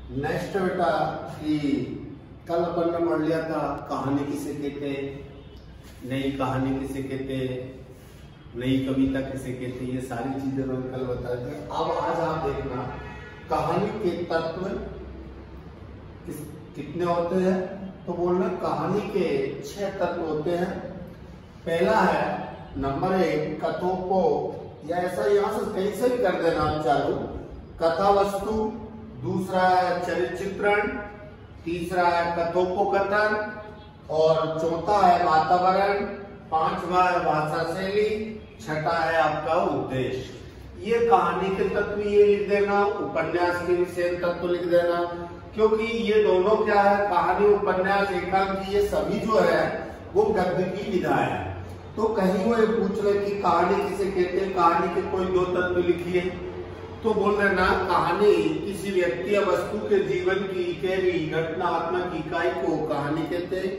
Next बेटा कि कल अपन ने पढ़ लिया था कहानी किसे कहते, नई कहानी किसे कहते, नई कविता किसे कहते, ये सारी चीजें मैंने कल बता दी। अब आज आप देखना कहानी के तत्व कितने होते हैं, तो बोलना कहानी के 6 तत्व होते हैं। पहला है नंबर 1 कथोपो, या ऐसा यहां से कहीं से भी कर देना आप चालू, कथा वस्तु। दूसरा है चरित्र चित्रण, तीसरा है कथोपकथन, और चौथा है वातावरण, पांचवा है भाषा शैली, छठा है आपका उद्देश्य। ये कहानी के तत्व ये लिख देना, उपन्यास के विषय तत्व लिख देना, क्योंकि ये दोनों क्या है, कहानी उपन्यास एकांकी ये सभी जो है वो गद्य की विधा है। तो कहीं वो पूछ ले कि कहानी किसे कहते हैं, कहानी के कोई 2 तत्व लिखिए, तो बोल रहे ना कहानी किसी व्यक्ति या वस्तु के जीवन की इकाई घटनात्मक इकाई को कहानी कहते हैं।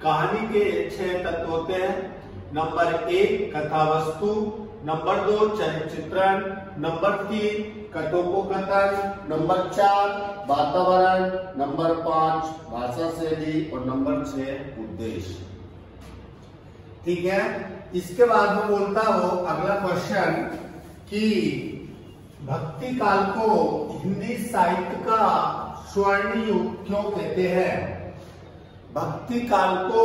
कहानी के 6 तत्व होते हैं। नंबर 1 कथा वस्तु, नंबर 2 चरित्र चित्रण, नंबर 3 कथोपकथन, नंबर 4 वातावरण, नंबर 5 भाषा शैली, और नंबर 6 उद्देश्य। ठीक है। इसके बाद में बोलता हो अगला क्वेश्चन कि भक्ति काल को हिंदी साहित्य का स्वर्ण युग क्यों कहते हैं। भक्ति काल को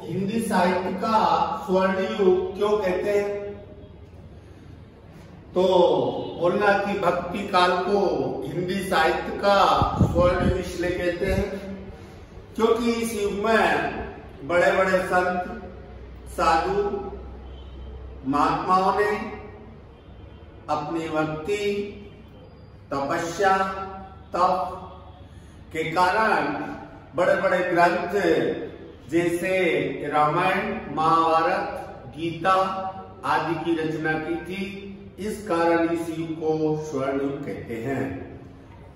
हिंदी साहित्य का स्वर्ण युग क्यों कहते हैं, तो बोलना कि भक्ति काल को हिंदी साहित्य का स्वर्ण युग इसलिए कहते हैं क्योंकि इस युग में बड़े बड़े संत, साधु, महात्माओं ने अपनी भक्ति, तपस्या, तप के कारण बड़े बड़े ग्रंथ जैसे रामायण, महाभारत, गीता आदि की रचना की थी। इस कारण इस युग को स्वर्ण युग कहते हैं।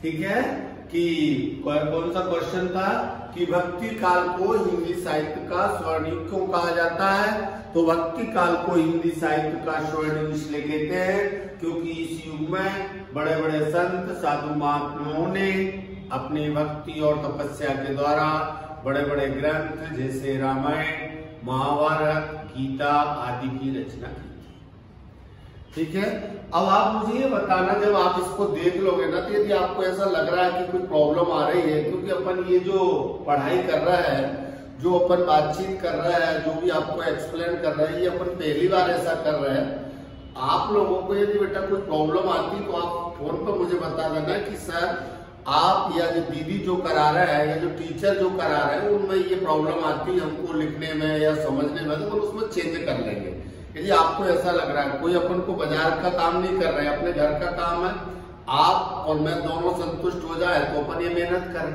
ठीक है कि कौन सा क्वेश्चन था कि भक्ति काल को हिंदी साहित्य का स्वर्ण युग क्यों कहा जाता है, तो भक्ति काल को हिंदी साहित्य का स्वर्ण युग इसलिए कहते हैं क्योंकि इस युग में बड़े बड़े संत, साधु, महात्माओं ने अपनी भक्ति और तपस्या के द्वारा बड़े बड़े ग्रंथ जैसे रामायण, महाभारत, गीता आदि की रचना की थी। ठीक है। अब आप मुझे ये बताना, जब आप इसको देख लोगे ना, तो यदि आपको ऐसा लग रहा है कि कोई प्रॉब्लम आ रही है, क्योंकि अपन ये जो पढ़ाई कर रहा है, जो अपन बातचीत कर रहा है, जो भी आपको एक्सप्लेन कर रहा है, ये अपन पहली बार ऐसा कर रहे हैं। आप लोगों को यदि बेटा कोई प्रॉब्लम आती तो आप फोन पर मुझे बता देना कि सर आप या जो दीदी जो करा रहे हैं या जो टीचर जो करा रहे हैं उनमें ये प्रॉब्लम आती है हमको लिखने में या समझने में, तो उसमें चेंज कर लेंगे। यदि आपको ऐसा लग रहा है, कोई अपन को बाजार का काम नहीं कर रहे हैं, अपने घर का काम है, आप और मैं दोनों संतुष्ट हो जाए तो अपन ये मेहनत करें,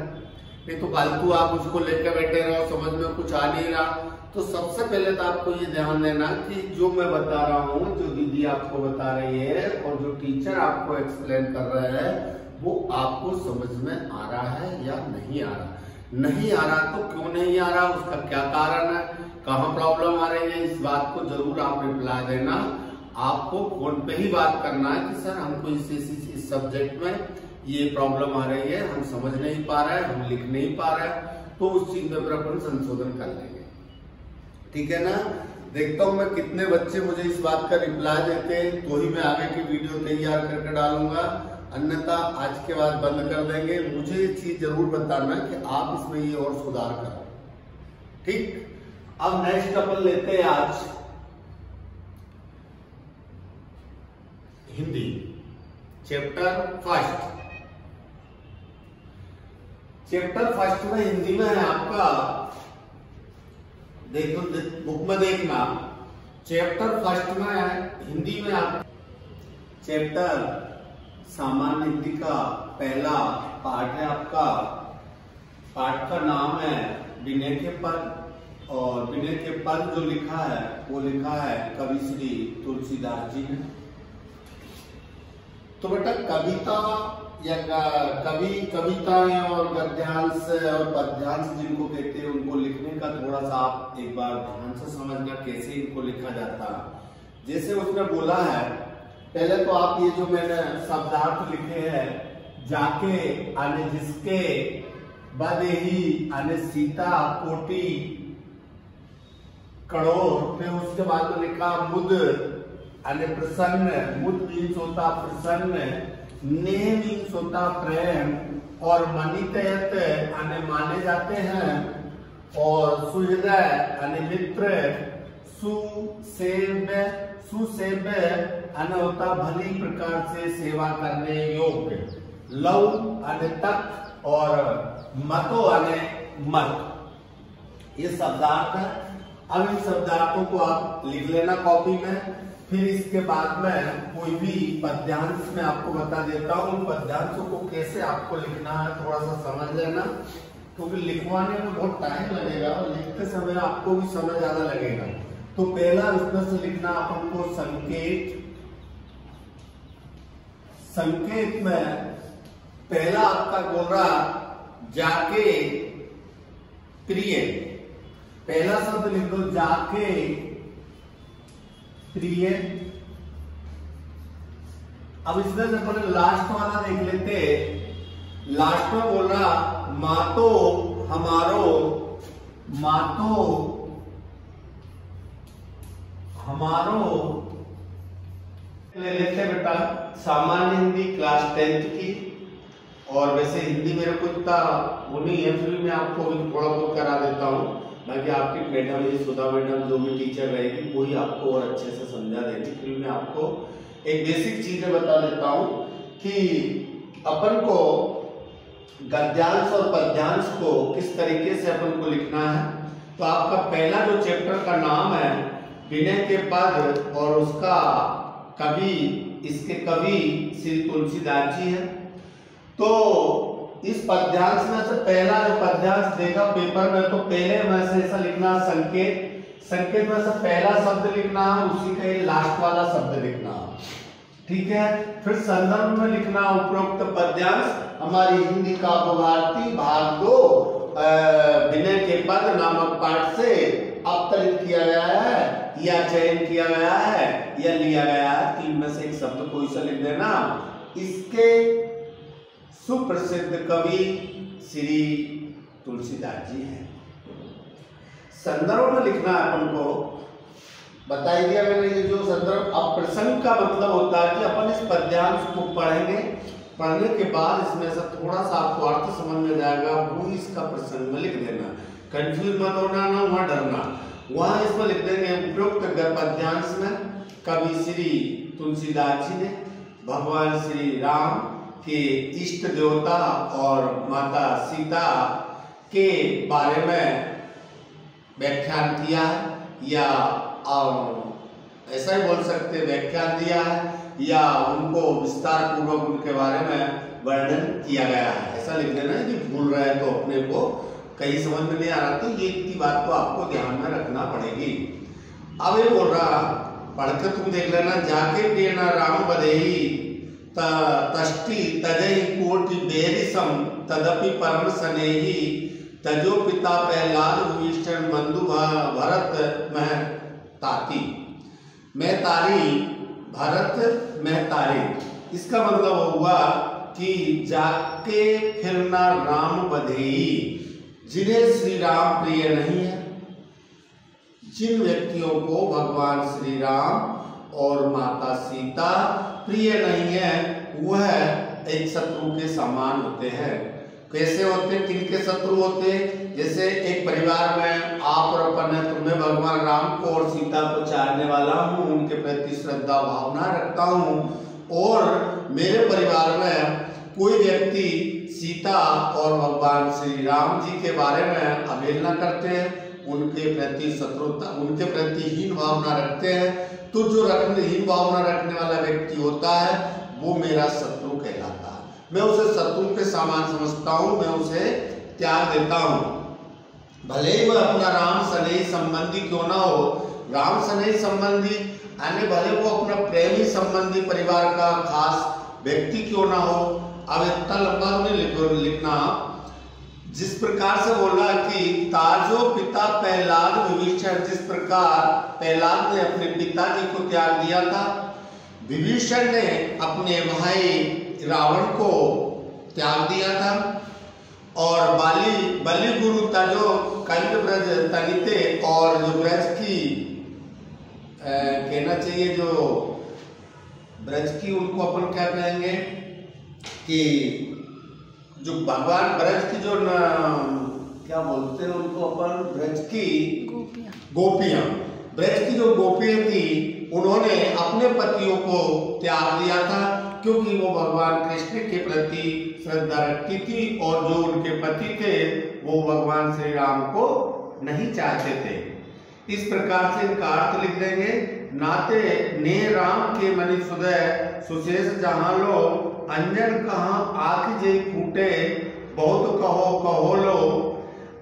नहीं तो फालतू आप उसको लेकर बैठे रहो, समझ में कुछ आ नहीं रहा। तो सबसे पहले तो आपको ये ध्यान देना कि जो मैं बता रहा हूँ, जो दीदी आपको बता रही है और जो टीचर आपको एक्सप्लेन कर रहे हैं, वो आपको समझ में आ रहा है या नहीं आ रहा। नहीं आ रहा तो क्यों नहीं आ रहा, उसका क्या कारण है, कहाँ प्रॉब्लम आ रही है, इस बात को जरूर आप रिप्लाई देना। आपको फोन पे ही बात करना है कि सर हमको इस सब्जेक्ट में ये प्रॉब्लम आ रही है, हम समझ नहीं पा रहे हैं, हम लिख नहीं पा रहे हैं, तो उस चीज में अपन संशोधन कर लेंगे। ठीक है ना। देखता हूं मैं कितने बच्चे मुझे इस बात का रिप्लाई देते हैं, तो ही मैं आगे की वीडियो तैयार करके डालूंगा, अन्यथा आज के बाद बंद कर देंगे। मुझे ये चीज जरूर बताना कि आप इसमें ये और सुधार करो। ठीक। अब नेक्स्ट अपन लेते हैं आज Hindi chapter first. Chapter first में हिंदी में है आपका, देखो बुक में देखना, चैप्टर फर्स्ट में है हिंदी में आप चैप्टर सामान्य हिंदी का पहला पाठ है आपका। पाठ का नाम है विनय के पद, और विनय के पद जो लिखा है वो लिखा है कवि श्री तुलसीदास जी ने। तो बेटा कविता या कविताएं और गद्यांश और पद्यांश जिनको कहते हैं उनको लिखने का थोड़ा सा आप एक बार ध्यान से समझना कैसे इनको लिखा जाता है। जैसे उसने बोला है, पहले तो आप ये जो मैंने शब्दार्थ लिखे हैं जाके आने जिसके, बदेही आने सीता कोटि करोड़। फिर उसके बाद में लिखा मुद आने प्रसन्न, मुद मीन्स होता प्रसन्न, ने मीन्स होता प्रेम, और मनितयत आने माने जाते हैं, और सुहृदय आने मित्र, सुसेव्य, सुसेव्य आने होता भली प्रकार से सेवा करने योग्य, लव आने तक, और मतो आने मत। ये शब्दार्थ है। अब इन शब्दार्थों को आप लिख लेना कॉपी में। फिर इसके बाद में कोई भी पद्यांश में आपको बता देता हूँ, पद्यांशों को कैसे आपको लिखना है थोड़ा सा समझ लेना, क्योंकि लिखवाने में बहुत टाइम लगेगा और लिखते समय आपको भी समय ज्यादा लगेगा। तो पहला इसमें से लिखना अपन को संकेत। संकेत में पहला आपका बोल रहा जाके प्रिय, पहला शब्द लिख दो जाके प्रिय। अब इसमें से अपन लास्ट वाला देख लेते। लास्ट में बोल रहा मातो हमारो, मातो हमारो ले लेते बेटा सामान्य हिंदी क्लास 10th की। और वैसे हिंदी मेरे को इतना वो नहीं है, फिर मैं आपको भी थोड़ा बहुत करा देता हूँ। बाकी आपकी मैडम ये सुधा मैडम जो भी टीचर रहेगी वही आपको और अच्छे से समझा देगी। फिर मैं आपको एक बेसिक चीजें बता देता हूँ कि अपन को गद्यांश और पद्यांश को किस तरीके से अपन को लिखना है। तो आपका पहला जो चैप्टर का नाम है विनय के पद, और उसका कवि, इसके कवि श्री तुलसीदास जी है। तो इस पद्यांश में से पहला जो पद्यांश देगा पेपर में, तो पहले में से ऐसा लिखना संकेत, संकेत में से पहला शब्द लिखना, उसी का ये लास्ट वाला शब्द लिखना, ठीक है। फिर संदर्भ में लिखना उपरोक्त पद्यांश हमारी हिंदी काव्य भारती भाग 2 विनय के पद नामक पाठ से अवतरित किया गया है, या चयन किया गया है, या लिया गया है। तीन में से एक शब्द कोई सा लिख देना। इसके सुप्रसिद्ध कवि श्री तुलसीदास जी हैं। संदर्भ में लिखना है अपन को बता ही दिया मैंने। ये जो संदर्भ, अब प्रसंग का मतलब होता है कि अपन इस पद्यांश को पढ़ेंगे, पढ़ने के बाद इसमें से थोड़ा सा आपको अर्थ समझ में जाएगा, वो इसका प्रसंग में लिख देना। कंफ्यूज मत होना, ना वहां डरना, वहां इसमें लिख देंगे उपरोक्त पद्यांश में कवि श्री तुलसीदास जी ने भगवान श्री राम के इष्ट देवता और माता सीता के बारे में व्याख्यान किया है, या ऐसा ही बोल सकते व्याख्यान दिया है, या उनको विस्तार पूर्वक उनके बारे में वर्णन किया गया है। ऐसा लिख देना है कि भूल रहे हैं तो अपने को कहीं समझ में नहीं आ रहा, तो ये इतनी बात को आपको ध्यान में रखना पड़ेगी। अब ये बोल रहा पढ़ के तुम देख लेना। जाके प्रिय न राम बदेही तष्टि तजहि कोटि बेरिसम तदपि परम सनेही तजो पिता प्रहलाद विभीषण बंधु भरत मह ताती। मैं तारी भरत मह तारी, इसका मतलब हुआ कि जाके फिरना राम बधेई, जिन्हें श्री राम प्रिय नहीं है, जिन व्यक्तियों को भगवान श्री राम और माता सीता प्रिय नहीं है, वह एक शत्रु के समान होते हैं। कैसे होते हैं, किनके शत्रु होते हैं? जैसे एक परिवार में आप और अपन है, तो मैं भगवान राम को और सीता को चाहने वाला हूँ, उनके प्रति श्रद्धा भावना रखता हूँ, और मेरे परिवार में कोई व्यक्ति सीता और भगवान श्री राम जी के बारे में अवहेलना करते हैं, उनके प्रति शत्रुता, उनके प्रति हीन भावना रखते हैं, तो जो हीन भावना रखने वाला व्यक्ति होता है वो मेरा शत्रु कहलाता है। मैं उसे शत्रु के समान समझता हूँ, मैं उसे त्याग देता हूँ। भले ही वह अपना राम स्नेही संबंधी क्यों ना हो, राम स्नेही संबंधी यानी भले वो अपना प्रेमी संबंधी परिवार का खास व्यक्ति क्यों ना हो। अब इतना लंबा नहीं लिखना। जिस प्रकार से बोला कि ताजो पिता प्रहलाद विभीषण, जिस प्रकार प्रहलाद ने अपने पिताजी को त्याग दिया था, विभीषण ने अपने भाई रावण को त्याग दिया था। और बलि गुरु तजो कंद ब्रज तनिते, और जो ब्रज की कहना चाहिए, जो ब्रज की उनको अपन क्या कहेंगे कि जो भगवान ब्रज की जो क्या बोलते हैं उनको अपन, ब्रज की गोपियां, ब्रज की जो गोपियां थी उन्होंने अपने पतियों को त्याग दिया था, क्योंकि वो भगवान कृष्ण के प्रति श्रद्धा रखती थी और जो उनके पति थे वो भगवान श्री राम को नहीं चाहते थे। इस प्रकार से इनका अर्थ लिख देंगे। नाते ने राम के मनि सुदय सुशेष जहां लो, अंजन कहाँ आँख जे फूटे, बहुत कहो कहो लो।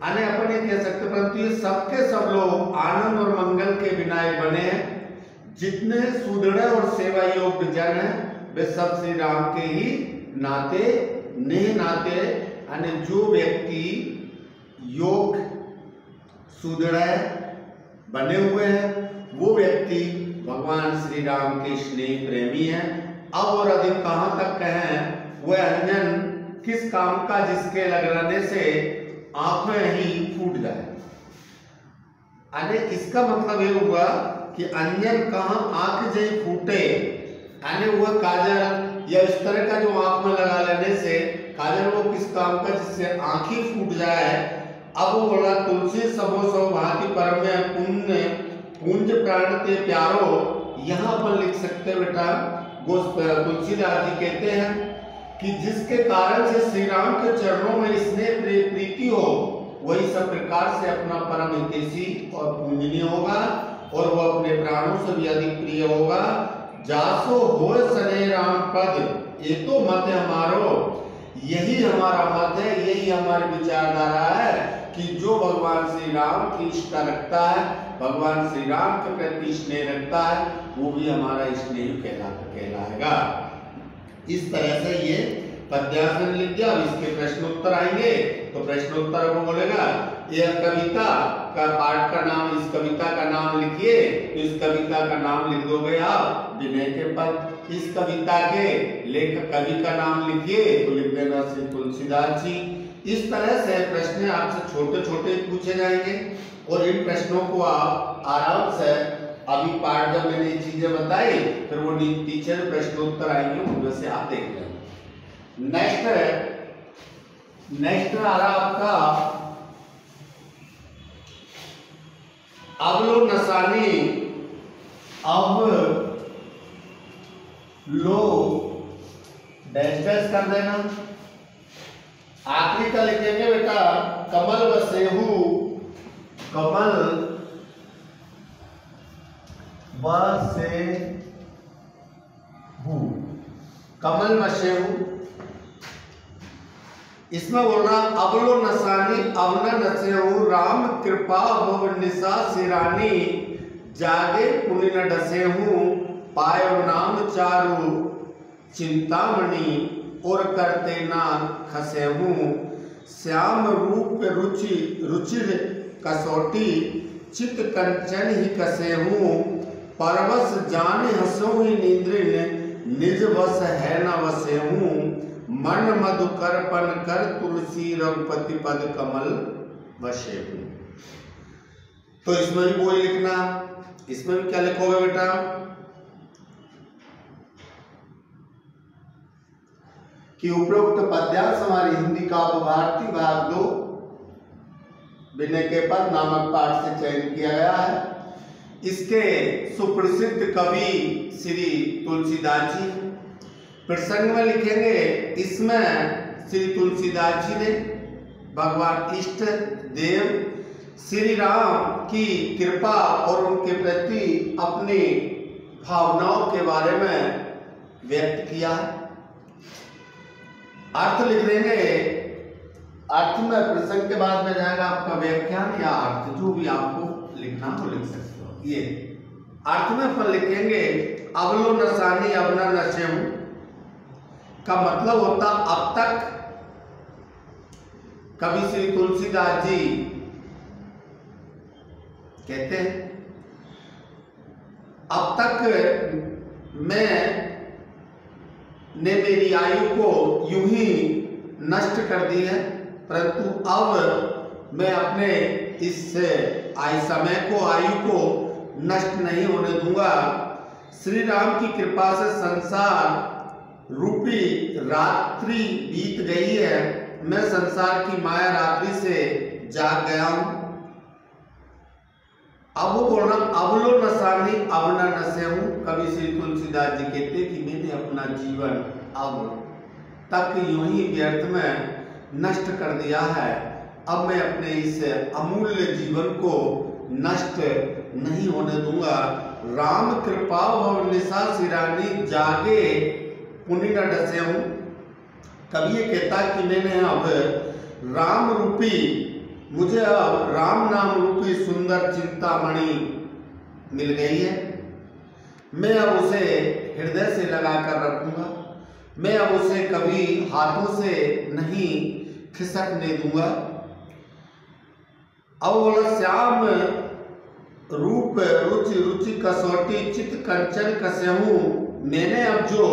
अने अपन ये कह सकते, परंतु ये सबके सब लोग आनंद और मंगल के विनायक बने हैं। जितने सुदृढ़ और सेवा योग्य जन हैं वे सब श्री राम के ही नाते नेह नाते, यानी जो व्यक्ति योग सुदृढ़ बने हुए हैं वो व्यक्ति भगवान श्री राम के स्नेह प्रेमी हैं। अब और अधिक कहां तक कहें, वह अंजन किस काम का जिसके लगने से आंखें ही फूट जाए। अरे इसका मतलब ये हुआ कि अंजन कहाँ आंख जय फूटे, यानी वह काजल या इस तरह का जो आंख में लगा लेने से काजल वो किस काम का जिससे आंख ही फूट जाए। अब वो बोला तुलसी सबो सो भांति परम पुण्य पुंज प्राण ते प्यारो। यहाँ पर लिख सकते बेटा, तुलसीदास जी कहते हैं कि जिसके कारण से श्री राम के चरणों में स्नेह प्रीति हो, वही सब प्रकार से अपना परम हितैषी और पूजनीय होगा और वह अपने प्राणों से भी अधिक प्रिय होगा। जासो हो सने राम पद, ये तो मत है हमारो, यही हमारा मत है, यही हमारी विचारधारा है कि जो भगवान श्री राम की इष्टा रखता है, भगवान श्री राम के प्रति स्नेह रखता है, वो भी हमारा स्नेह कहलाएगा। इस तरह से ये पद्यांश लिख दिया। अब इसके प्रश्न उत्तर आएंगे, तो प्रश्न उत्तर को बोलेगा यह कविता का पाठ का नाम, इस कविता का नाम लिखिए, तो इस कविता का नाम लिख दोगे आप विनय के पद। इस कविता के लेखक कवि का नाम लिखिए, तो लिख देना श्री तुलसीदास जी। इस तरह से प्रश्न आपसे छोटे छोटे पूछे जाएंगे और इन प्रश्नों को आप आराम से, अभी पाठ जब मैंने ये चीजें बताई, फिर वो टीचर प्रश्नोत्तर आएंगे, उनमें से आप देख लेंगे। नेक्स्ट आ रहा आपका अब लो नसानी, अब लो डैश डैश कर देना। आखिरी का लिखेंगे बेटा कमल बसेहू, कमल बसेहू, कमल बसेहू। इसमें बोलना अबलो नसानी अब न नसेहू, राम कृपा भव निशा सिरानी, जागे पुनि न डसेहू, पायो नाम चारु चिंतामणि, और करते ना खसेहू, श्याम रूप रुचिर कसौटी, चित कंचन ही कसेहू, परवश जान हसो ही नींद्रिन, निज वस है न वसेहू, मन मधुकर पन कर तुलसी रघुपति पद कमल वसेहू। तो इसमें भी वही लिखना। इसमें भी क्या लिखोगे बेटा, कि उपरोक्त पद्यांश हमारी हिंदी काव्य भारती भाग 2 विनय के पद नामक पाठ से चयन किया गया है। इसके सुप्रसिद्ध कवि श्री तुलसीदास जी। प्रसंग में लिखेंगे, इसमें श्री तुलसीदास जी ने भगवान इष्ट देव श्री राम की कृपा और उनके प्रति अपनी भावनाओं के बारे में व्यक्त किया है। अर्थ लिख देंगे, अर्थ में प्रसंग के बाद में जाएगा आपका व्याख्यान या अर्थ, जो भी आपको लिखना हो लिख सकते हो। ये अर्थ में अपन लिखेंगे अबलो नसानी अब न नसेहू का मतलब होता अब तक कवि श्री तुलसीदास जी कहते हैं अब तक मैं ने मेरी आयु को यूं ही नष्ट कर दी है, परंतु अब मैं अपने इस समय को, आयु को नष्ट नहीं होने दूंगा। श्री राम की कृपा से संसार रूपी रात्रि बीत गई है, मैं संसार की माया रात्रि से जाग गया हूं। अब अबलो नसानी अब न नसे हूं। कवि श्री तुलसीदास जी कहते कि मैंने अपना जीवन अब तक यूं ही व्यर्थ में नष्ट कर दिया है, अब मैं अपने इस अमूल्य जीवन को नष्ट नहीं होने दूंगा। राम कृपा और निशा सिरानी जागे पुनि न डसे हूं। कवि ये कहता कि मैंने अब राम रूपी, मुझे अब राम नाम रूपी सुंदर चिंतामणि मिल गई है, मैं अब उसे हृदय से लगा कर रखूंगा, मैं अब उसे कभी हाथों से नहीं खिसकने दूंगा। अब बोला श्याम रूप रुचि रुचि कसौटी चित कंचन कसहूं। मैंने अब जो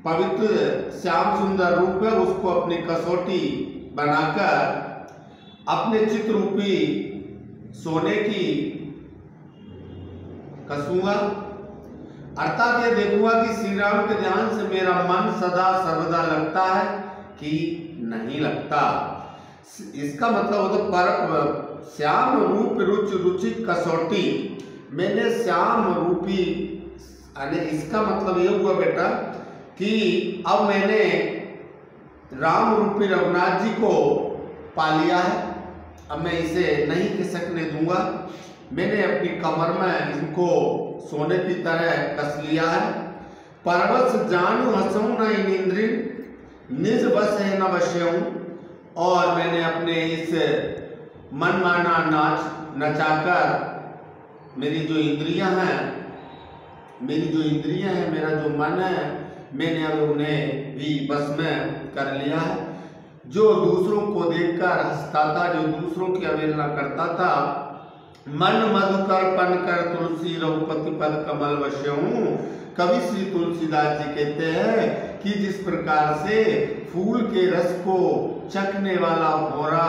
पवित्र श्याम सुंदर रूप है उसको अपनी कसौटी बनाकर अपने चित रूपी सोने की कसूंगा। अर्थात ये देखूंगा कि श्री राम के ध्यान से मेरा मन सदा सर्वदा लगता है कि नहीं लगता। इसका मतलब होता पर श्याम रूप रुचि रुचि कसौटी, मैंने श्याम रूपी, इसका मतलब ये हुआ बेटा कि अब मैंने राम रूपी रघुनाथ जी को पा लिया है, अब मैं इसे नहीं खिसकने दूंगा। मैंने अपनी कमर में इनको सोने की तरह कस लिया है। परवश जानू हंसऊं न इंद्रिय, निज बस है न वश्यऊं। और मैंने अपने इस मनमाना नाच नचाकर मेरी जो इंद्रियां हैं, मेरा जो मन है, मैंने अब उन्हें भी बस में कर लिया है। जो दूसरों को देखकर हंसता था, जो दूसरों की अवहेलना करता था, मन मधुकर पन कर तुलसी रघुपति पद कमल वश्यऊं। कवि श्री तुलसीदास जी कहते हैं कि जिस प्रकार से फूल के रस को चखने वाला भौरा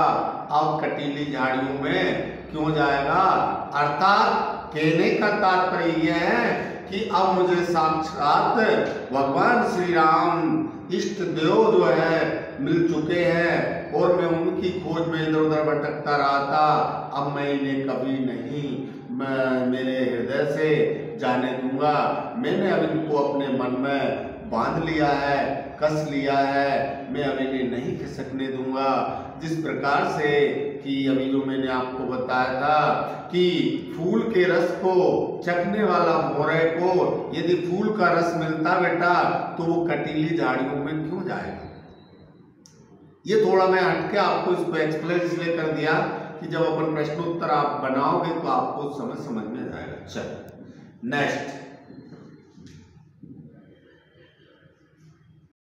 अब कटीली झाड़ियों में क्यों जाएगा। अर्थात कहने का तात्पर्य यह है कि अब मुझे साक्षात भगवान श्री राम इष्ट देव जो है मिल चुके हैं और मैं उनकी खोज में इधर उधर भटकता रहा था। अब मैं इन्हें कभी नहीं मेरे हृदय से जाने दूंगा। मैंने अब इनको अपने मन में बांध लिया है, कस लिया है, मैं अब इन्हें नहीं खिसकने दूंगा। जिस प्रकार से कि अभी जो मैंने आपको बताया था कि फूल के रस को चखने वाला भौरे को यदि फूल का रस मिलता बेटा तो वो कटीली झाड़ियों में क्यों जाएगा। ये थोड़ा मैं हटके आपको इसको एक्सप्लेन इसलिए कर दिया कि जब अपन प्रश्नोत्तर आप बनाओगे तो आपको समझ में जाएगा। चलो नेक्स्ट।